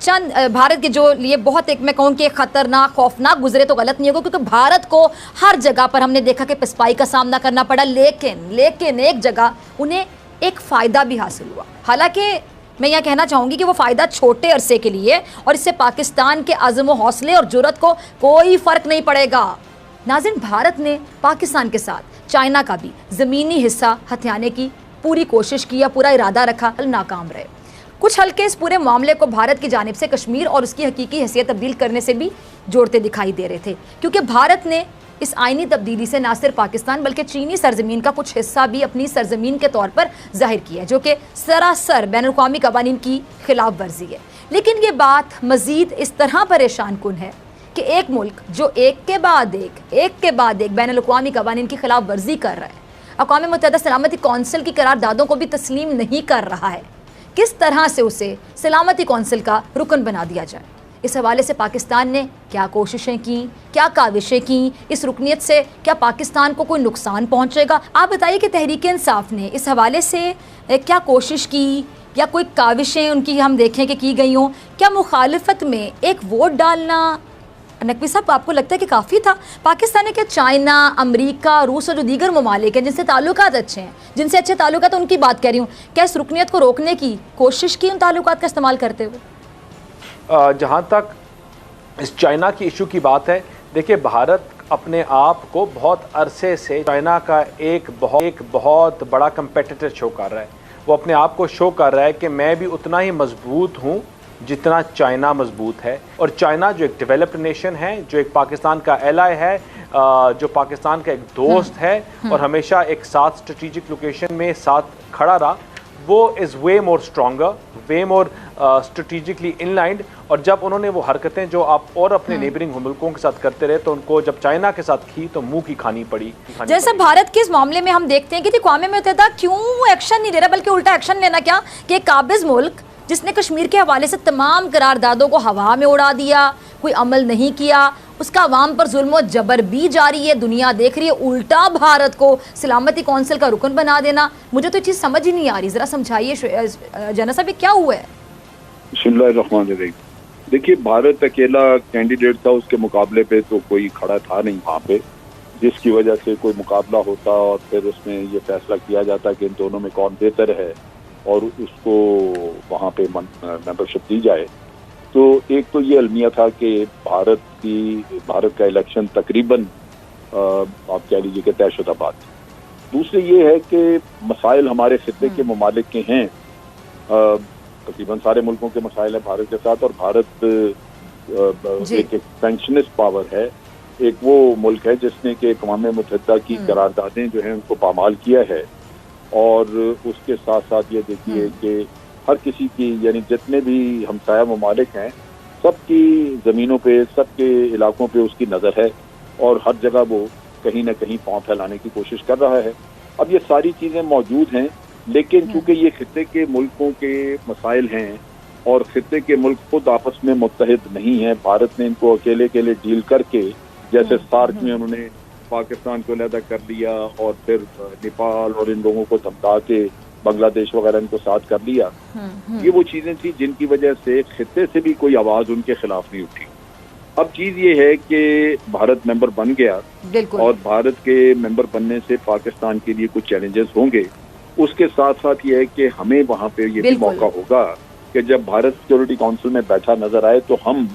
चंद भारत के जो लिए बहुत एक मैं कहूँ कि खतरनाक खौफनाक गुजरे तो गलत नहीं होगा, क्योंकि भारत को हर जगह पर हमने देखा कि पिस्पाई का सामना करना पड़ा, लेकिन एक जगह उन्हें एक फ़ायदा भी हासिल हुआ। हालांकि मैं यह कहना चाहूँगी कि वो फ़ायदा छोटे अरसे के लिए, और इससे पाकिस्तान के अज़्म हौसले और जुर्रत को कोई फ़र्क नहीं पड़ेगा। नाज़रीन, भारत ने पाकिस्तान के साथ चाइना का भी ज़मीनी हिस्सा हथियाने की पूरी कोशिश की या पूरा इरादा रखा, नाकाम रहे। कुछ हल्के इस पूरे मामले को भारत की जानिब से कश्मीर और उसकी हकीकी हैसियत तब्दील करने से भी जोड़ते दिखाई दे रहे थे, क्योंकि भारत ने इस आइनी तब्दीली से न सिर्फ पाकिस्तान बल्कि चीनी सरजमीन का कुछ हिस्सा भी अपनी सरजमीन के तौर पर जाहिर किया है, जो कि सरासर बैनुल-अक़वामी कवानीन की खिलाफ वर्जी है। लेकिन ये बात मज़ीद इस तरह परेशान कुन है कि एक मुल्क जो एक के बाद एक बैनुल-अक़वामी कवानीन की खिलाफ वर्जी कर रहा है, अक़वाम मुत्तहिदा सलामती कौंसिल की करारदादों को भी तस्लीम नहीं कर रहा है, किस तरह से उसे सलामती कौंसिल का रुकन बना दिया जाए। इस हवाले से पाकिस्तान ने क्या कोशिशें की, क्या काविशें की, इस रुकनीत से क्या पाकिस्तान को कोई नुकसान पहुंचेगा? आप बताइए कि तहरीक इंसाफ ने इस हवाले से क्या कोशिश की या कोई काविशें उनकी हम देखें कि की गई हों? क्या मुखालिफत में एक वोट डालना, नकवी साहब, आपको लगता है कि काफ़ी था? पाकिस्तान ने क्या चाइना, अमरीका, रूस और जो दीगर ममालिक हैं जिनसे ताल्लुकात अच्छे हैं, जिनसे अच्छे ताल्लुकात उनकी बात कर रही हूँ, क्या इस रुकनीत को रोकने की कोशिश की उन ताल्लुकात का इस्तेमाल करते हुए? जहाँ तक इस चाइना की इशू की बात है, देखिए भारत अपने आप को बहुत अरसे से चाइना का एक बहुत बड़ा कंपेटिटर शो कर रहा है। वो अपने आप को शो कर रहा है कि मैं भी उतना ही मजबूत हूँ जितना चाइना मजबूत है। और चाइना जो एक डेवलप्ड नेशन है, जो एक पाकिस्तान का एलाय है, जो पाकिस्तान का एक दोस्त है और हमेशा एक साथ स्ट्रेटेजिक लोकेशन में साथ खड़ा रहा, वो is way more stronger, way more strategically inclined. और जब उन्होंने वो हरकतें जो आप और अपने नेबरिंग मुल्कों के साथ करते रहे, तो उनको जब चाइना के साथ की तो मुंह की खानी पड़ी। जैसे भारत के इस मामले में हम देखते हैं कि अक़वाम मुत्तहिदा क्यों एक्शन नहीं ले रहा, बल्कि उल्टा एक्शन लेना क्या कि एक काबिज मुल्क जिसने कश्मीर के हवाले से तमाम करारदादों को हवा में उड़ा दिया, कोई अमल नहीं किया, उसका अवाम पर जुल्म और जबर भी जारी है, दुनिया देख रही है, उल्टा भारत को सलामती कौंसिल का रुकन बना देना। मुझे तो ये चीज़ समझ ही नहीं आ रही, ज़रा समझाइए जना साहब, क्या हुआ है? बिस्मिल्लाहिर्रहमानिर्रहीम। देखिए, भारत अकेला कैंडिडेट था, उसके मुकाबले पे तो कोई खड़ा था नहीं वहाँ पे, जिसकी वजह से कोई मुकाबला होता और फिर उसमें ये फैसला किया जाता कि इन दोनों में कौन बेहतर है और उसको वहाँ पे मेंबरशिप दी जाए। तो एक तो ये अलमिया था कि भारत का इलेक्शन तकरीबन आप कह लीजिए कि तयशुदा बात। दूसरी ये है कि मसाइल हमारे खित्ते के ममालिक के हैं, तकरीबन सारे मुल्कों के मसाइल हैं भारत के साथ, और भारत एक एक्सपेंशनिस्ट पावर है। एक वो मुल्क है जिसने कि अक़वाम मुत्तहिदा की करारदादें जो हैं उनको पामाल किया है, और उसके साथ साथ ये देखिए कि हर किसी की, यानी जितने भी हमसाया ममालिक हैं, सबकी ज़मीनों पे, सबके इलाकों पे उसकी नज़र है, और हर जगह वो कहीं ना कहीं पाँव फैलाने की कोशिश कर रहा है। अब ये सारी चीज़ें मौजूद हैं, लेकिन चूँकि ये खित्ते के मुल्कों के मसाइल हैं और खित्ते के मुल्क खुद आपस में मुत्तहिद नहीं हैं, भारत ने इनको अकेले अकेले डील करके, जैसे सार्क में उन्होंने पाकिस्तान को अलहदा कर लिया और फिर नेपाल और इन लोगों को धमका के बांग्लादेश वगैरह इनको साथ कर लिया। ये वो चीजें थी जिनकी वजह से खित्ते से भी कोई आवाज उनके खिलाफ नहीं उठी। अब चीज ये है कि भारत मेंबर बन गया, और भारत के मेंबर बनने से पाकिस्तान के लिए कुछ चैलेंजेस होंगे। उसके साथ साथ ये है कि हमें वहाँ पे ये भी मौका होगा कि जब भारत सिक्योरिटी काउंसिल में बैठा नजर आए तो हम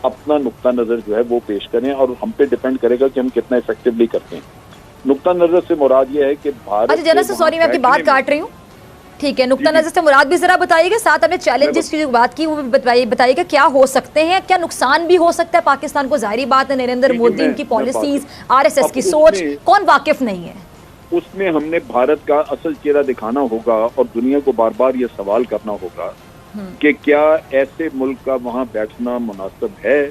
अपना नुक्ता नजर जो है वो पेश करें, और हम पे डिपेंड करेगा कि हम कितना इफेक्टिवली करते हैं। नुक्ता नजर से मुराद ये है कि भारत, अच्छा जना से सॉरी मैं आपकी बात काट रही हूँ, ठीक है, नुक्ता नजर से मुराद भी जरा बताइएगा, साथ हमें चैलेंजेस की जो बात की वो भी बताइएगा, क्या हो सकते हैं, क्या नुकसान भी हो सकता है पाकिस्तान को? जाहिर बात है नरेंद्र मोदी, इनकी पॉलिसीज, RSS की सोच, कौन वाकिफ नहीं है? उसमें हमने भारत का असल चेहरा दिखाना होगा और दुनिया को बार बार ये सवाल करना होगा कि क्या ऐसे मुल्क का वहाँ बैठना मुनासिब है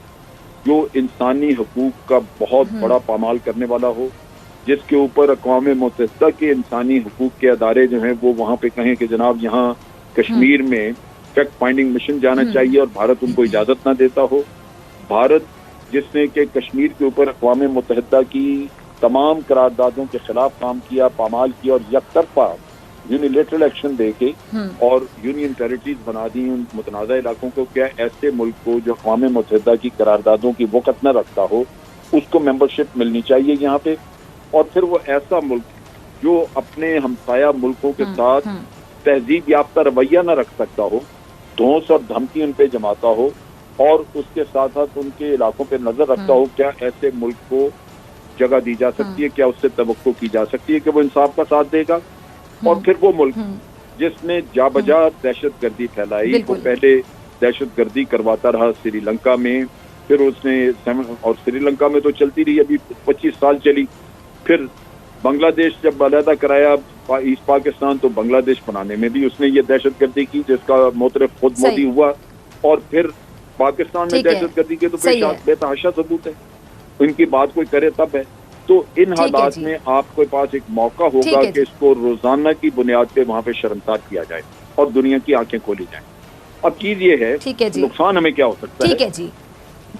जो इंसानी हकूक का बहुत बड़ा पामाल करने वाला हो, जिसके ऊपर अक़वाम मुत्तहिदा के इंसानी हकूक के अदारे जो हैं वो वहाँ पे कहें कि जनाब यहाँ कश्मीर में फैक्ट फाइंडिंग मिशन जाना चाहिए और भारत उनको इजाज़त ना देता हो। भारत जिसने कि कश्मीर के ऊपर अक़वाम मुत्तहिदा की तमाम करारदादों के खिलाफ काम किया, पामाल किया और यकतरफा यूनिलेटरल एक्शन लेके और यूनियन टेरिटरीज बना दी उन मुतनाज़ा इलाकों को। क्या ऐसे मुल्क को जो अक़वाम मुत्तहिदा की करारदादों की वक़्त न रखता हो उसको मेंबरशिप मिलनी चाहिए यहाँ पे। और फिर वो ऐसा मुल्क जो अपने हमसाया मुल्कों के साथ तहजीब याफ्ता रवैया न रख सकता हो, धौंस और धमकी उन पे जमाता हो और उसके साथ साथ उनके इलाकों पे नजर रखता हो, क्या ऐसे मुल्क को जगह दी जा सकती है, क्या उससे तवक्को की जा सकती है कि वो इंसाफ का साथ देगा। और फिर वो मुल्क जिसने जाबजा दहशत गर्दी फैलाई, वो पहले दहशत गर्दी करवाता रहा श्रीलंका में, फिर उसने और श्रीलंका में तो चलती रही, अभी 25 साल चली। फिर बांग्लादेश जब अलहदा कराया ईस्ट पाकिस्तान, तो बांग्लादेश बनाने में भी उसने ये दहशत गर्दी की जिसका मोतरफ खुद मोदी हुआ। और फिर पाकिस्तान में दहशत गर्दी के तो बेतहाशा सबूत है, इनकी बात कोई करे तब है। तो इन हालात में आपके पास एक मौका होगा कि इसको रोजाना की बुनियाद पे वहाँ पे शर्मसार किया जाए और दुनिया की आंखें खोली जाएं। अब चीज ये है नुकसान हमें क्या हो सकता है जी।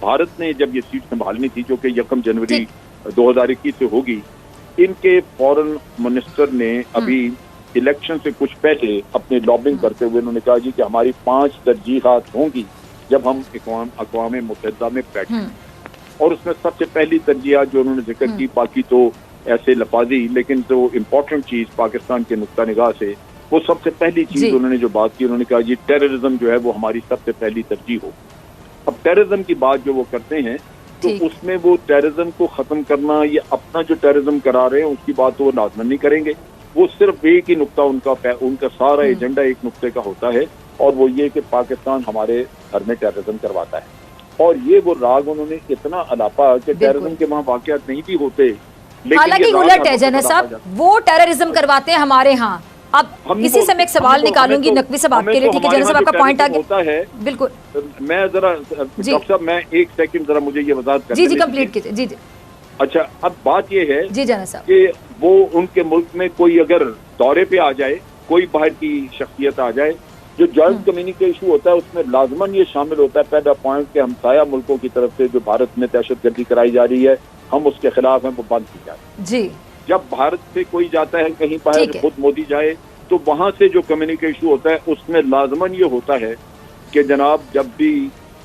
भारत ने जब ये सीट संभालनी थी जो कि 1 जनवरी 2021 से होगी, इनके फॉरेन मिनिस्टर ने अभी इलेक्शन से कुछ पहले अपने लॉबिंग करते हुए उन्होंने कहा जी कि हमारी 5 तरजीहात होंगी जब हम अक़वाम मुत्तहिदा में बैठे। और उसमें सबसे पहली तरजीह जो उन्होंने जिक्र की, बाकी तो ऐसे लफाजी, लेकिन जो इम्पोर्टेंट चीज पाकिस्तान के नुक्ता निगाह से, वो सबसे पहली चीज उन्होंने जो बात की, उन्होंने कहा जी टेररिज्म जो है वो हमारी सबसे पहली तरजीह हो। अब टेररिज्म की बात जो वो करते हैं तो उसमें वो टेररिज्म को खत्म करना या अपना जो टेररिज्म करा रहे हैं उसकी बात तो वो लाजमन नहीं करेंगे। वो सिर्फ एक ही नुक्ता उनका सारा एजेंडा एक नुक्ते का होता है और वो ये कि पाकिस्तान हमारे घर में टेररिज्म करवाता है। और ये वो राग उन्होंने इतना अलापा कि टेररिज्म के वहाँ वाकयात नहीं भी होते, हालांकि उलट है जनरल साहब, वो टेररिज्म करवाते हैं हमारे यहाँ। अब इसी से मैं एक सवाल निकालूंगी नकवी साहब आपके लिए, ठीक है जनरल साहब, आपका पॉइंट आ गया। बिल्कुल, मैं जरा डॉक्टर साहब मैं एक सेकंड जरा मुझे ये वजाहत कर जी कंप्लीट कीजिए। जी जी अच्छा, अब बात ये है जी जनरल साहब कि वो उनके मुल्क में कोई अगर दौरे पे आ जाए, कोई बाहर की शख्सियत आ जाए, जो जॉइंट कम्युनिटी इशू होता है उसमें लाजमन ये शामिल होता है पहला पॉइंट के हमसाया मुल्कों की तरफ से जो भारत में दहशतगर्दी कराई जा रही है हम उसके खिलाफ हैं, वो बंद की जाए जी। जब भारत से कोई जाता है कहीं बाहर, खुद मोदी जाए, तो वहां से जो कम्युनिटी इशू होता है उसमें लाजमन ये होता है कि जनाब जब भी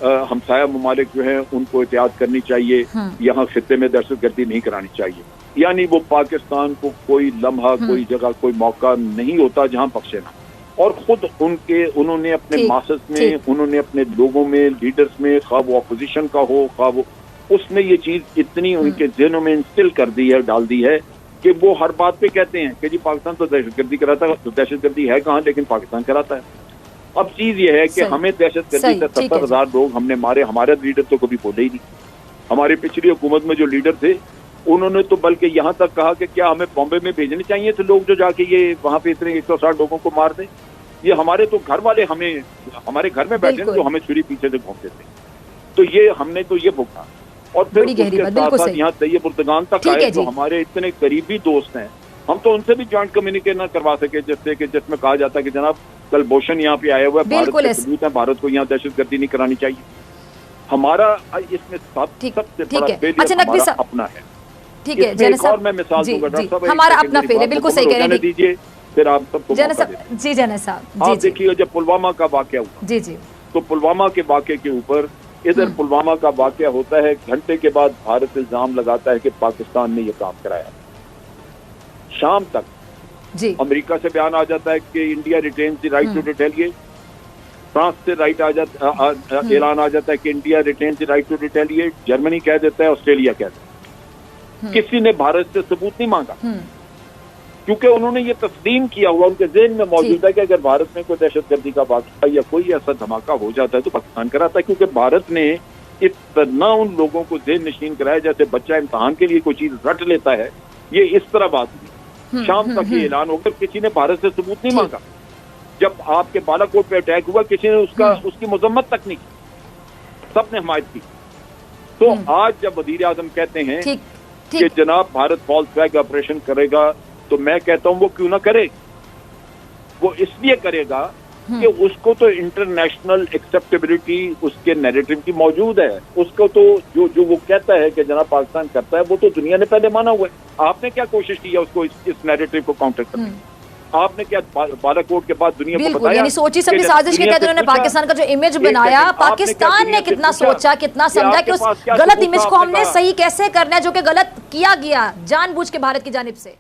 हमसाया ममालिक जो है उनको एहतियात करनी चाहिए, यहाँ खित्ते में दहशतगर्दी नहीं करानी चाहिए। यानी वो पाकिस्तान को कोई लम्हा, कोई जगह, कोई मौका नहीं होता जहाँ बख्शे ना। और खुद उन्होंने अपने मासस में, उन्होंने अपने लोगों में, लीडर्स में, खा वो अपोजिशन का हो, खा वो, उसने ये चीज इतनी उनके ज़हनों में इंस्टिल कर दी है, डाल दी है कि वो हर बात पे कहते हैं कि जी पाकिस्तान तो दहशतगर्दी कराता है, तो दहशतगर्दी है कहाँ, लेकिन पाकिस्तान कराता है। अब चीज ये है कि हमें दहशतगर्दी से 70,000 लोग हमने मारे, हमारे लीडर तो कभी बोले ही नहीं। हमारी पिछली हुकूमत में जो लीडर थे उन्होंने तो बल्कि यहाँ तक कहा कि क्या हमें बॉम्बे में भेजने चाहिए थे लोग जो जाके ये वहाँ पे इतने 160 लोगों को मार दें। ये हमारे तो घर वाले हमें हमारे घर में बैठे तो हमें छुरी पीछे से घूमते थे, तो ये हमने तो ये भुगता। और फिर उसके साथ साथ यहाँ तैयब उर्दगान तक आए जो हमारे इतने करीबी दोस्त हैं, हम तो उनसे भी जॉइंट कम्युनिकेट ना करवा सके, जैसे कि जिसमें कहा जाता है कि जनाब कल बोशन यहाँ पे आया हुआ है, भारत के सबूत है, भारत को यहाँ दहशतगर्दी नहीं करानी चाहिए। हमारा इसमें सबसे बड़ा फेलियर हमारा अपना है। ठीक है, और मैं मिसाल दूंगा डॉक्टर साहब, हमारा अपना फेलियर, बिल्कुल सही कह रहे हैं, दीजिए फिर आप सबको जी जनरल साहब। आप देखिए जब पुलवामा का वाकया हुआ, जी जी, तो पुलवामा के वाकये के ऊपर इधर पुलवामा का वाकया होता है, घंटे के बाद भारत इल्जाम लगाता है कि पाकिस्तान ने यह काम कराया। शाम तक जी अमेरिका से बयान आ जाता है कि India retains the right to retaliate, France से ऐलान आ जाता है कि India retains the right to retaliate, Germany कह देता है, ऑस्ट्रेलिया कह देता है। किसी ने भारत से सबूत नहीं मांगा क्योंकि उन्होंने ये तस्लीम किया हुआ, उनके ज़हन में मौजूद है कि अगर भारत में कोई दहशतगर्दी का वाक़या या कोई ऐसा धमाका हो जाता है तो पाकिस्तान कराता है, क्योंकि भारत ने इतना उन लोगों को ज़हन नशीन कराया जैसे बच्चा इम्तहान के लिए कोई चीज रट लेता है। ये इस तरह बात हुई। शाम तक ये ऐलान होकर किसी ने भारत से सबूत नहीं मांगा। जब आपके बालाकोट पे अटैक हुआ किसी ने उसकी मजम्मत तक नहीं की, सबने हमायत की। तो आज जब वजीर आजम कहते हैं कि जनाब भारत फॉल्स फ्लैग ऑपरेशन करेगा, तो मैं कहता हूं वो क्यों ना करे। वो इसलिए करेगा कि उसको तो इंटरनेशनल एक्सेप्टेबिलिटी उसके नैरेटिव की मौजूद है। उसको तो जो वो कहता है कि जनाब पाकिस्तान करता है वो तो दुनिया ने पहले माना हुआ है। आपने क्या कोशिश की है उसको इस नैरेटिव को काउंटर करने की? आपने क्या बालाकोट के बाद दुनिया को बिल्कुल, बताया? यानी सोची समझी साजिश के तहत उन्होंने पाकिस्तान का जो इमेज बनाया, पाकिस्तान ने कितना सोचा, कितना समझा कि उस गलत इमेज को हमने सही कैसे करना है, जो कि गलत किया गया जानबूझ के भारत की जानिब से।